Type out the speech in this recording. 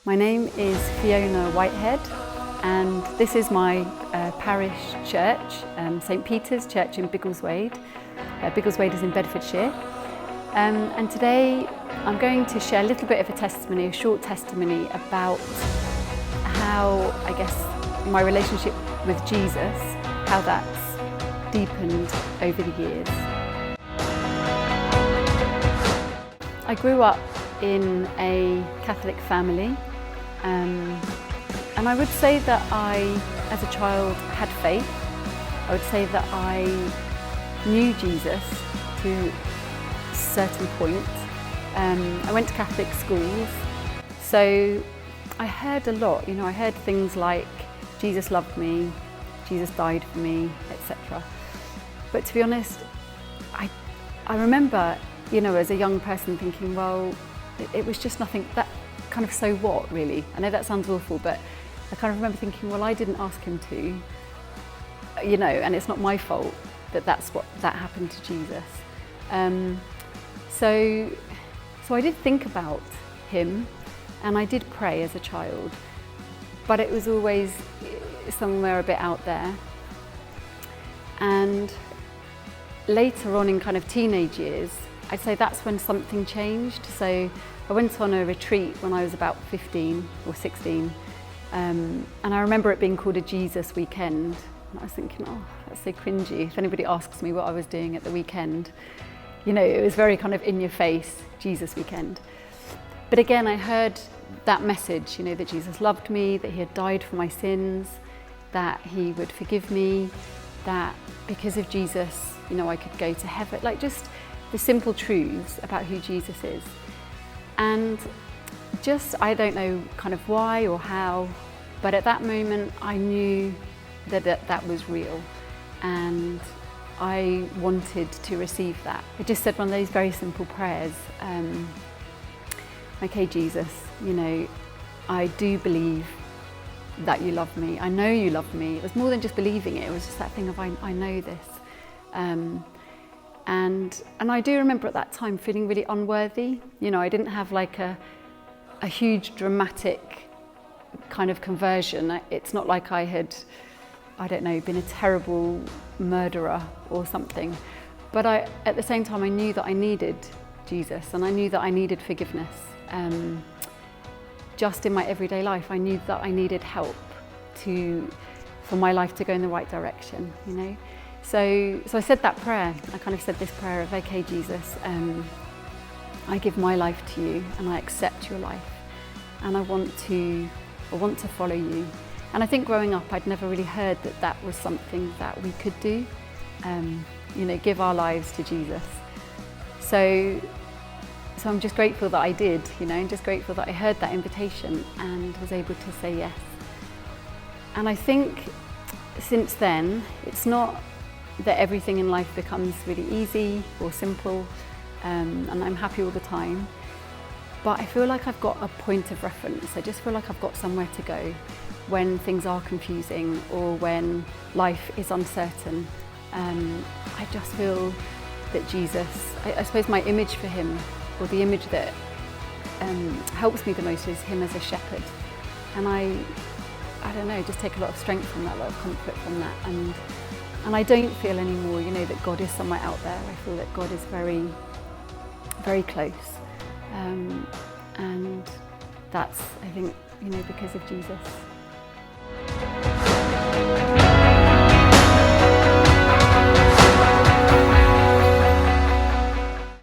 My name is Fiona Whitehead, and this is my parish church, St Peter's Church in Biggleswade. Biggleswade is in Bedfordshire. And today I'm going to share a little bit of a testimony, a short testimony about how, I guess, my relationship with Jesus, how that's deepened over the years. I grew up in a Catholic family. And I would say that I, as a child, had faith. I would say that I knew Jesus to a certain point. I went to Catholic schools, so I heard a lot. I heard things like Jesus loved me, Jesus died for me, etc. But to be honest, I remember, as a young person thinking, well, it was just nothing, that kind of so what really? I know that sounds awful, but I kind of remember thinking, well, I didn't ask him to, and it's not my fault that that happened to Jesus. So I did think about him, and I did pray as a child, but it was always somewhere a bit out there. And later on in kind of teenage years, I'd say that's when something changed. So I went on a retreat when I was about 15 or 16, and I remember it being called a Jesus weekend. And I was thinking, oh, that's so cringy. If anybody asks me what I was doing at the weekend, it was very kind of in your face, Jesus weekend. But again, I heard that message, that Jesus loved me, that he had died for my sins, that he would forgive me, that because of Jesus, I could go to heaven, like just the simple truths about who Jesus is. And I don't know kind of why or how, but at that moment I knew that was real, and I wanted to receive that. I just said one of those very simple prayers, okay, Jesus, I do believe that you love me. I know you love me. It was more than just believing it. It was just that thing of, I know this. And I do remember at that time feeling really unworthy. I didn't have like a huge dramatic kind of conversion. It's not like I had, been a terrible murderer or something. But at the same time, I knew that I needed Jesus, and I knew that I needed forgiveness. Just in my everyday life, I knew that I needed help for my life to go in the right direction, So I said that prayer. I kind of said this prayer of, okay, Jesus, I give my life to you, and I accept your life, and I want to follow you. And I think growing up, I'd never really heard that was something that we could do, give our lives to Jesus. So I'm just grateful that I did, and just grateful that I heard that invitation and was able to say yes. And I think since then, it's not that everything in life becomes really easy or simple, and I'm happy all the time. But I feel like I've got a point of reference. I just feel like I've got somewhere to go when things are confusing or when life is uncertain. I just feel that Jesus, I suppose my image for him, or the image that helps me the most, is him as a shepherd. And I just take a lot of strength from that, a lot of comfort from that. And I don't feel anymore, that God is somewhere out there. I feel that God is very, very close. And that's, I think, because of Jesus.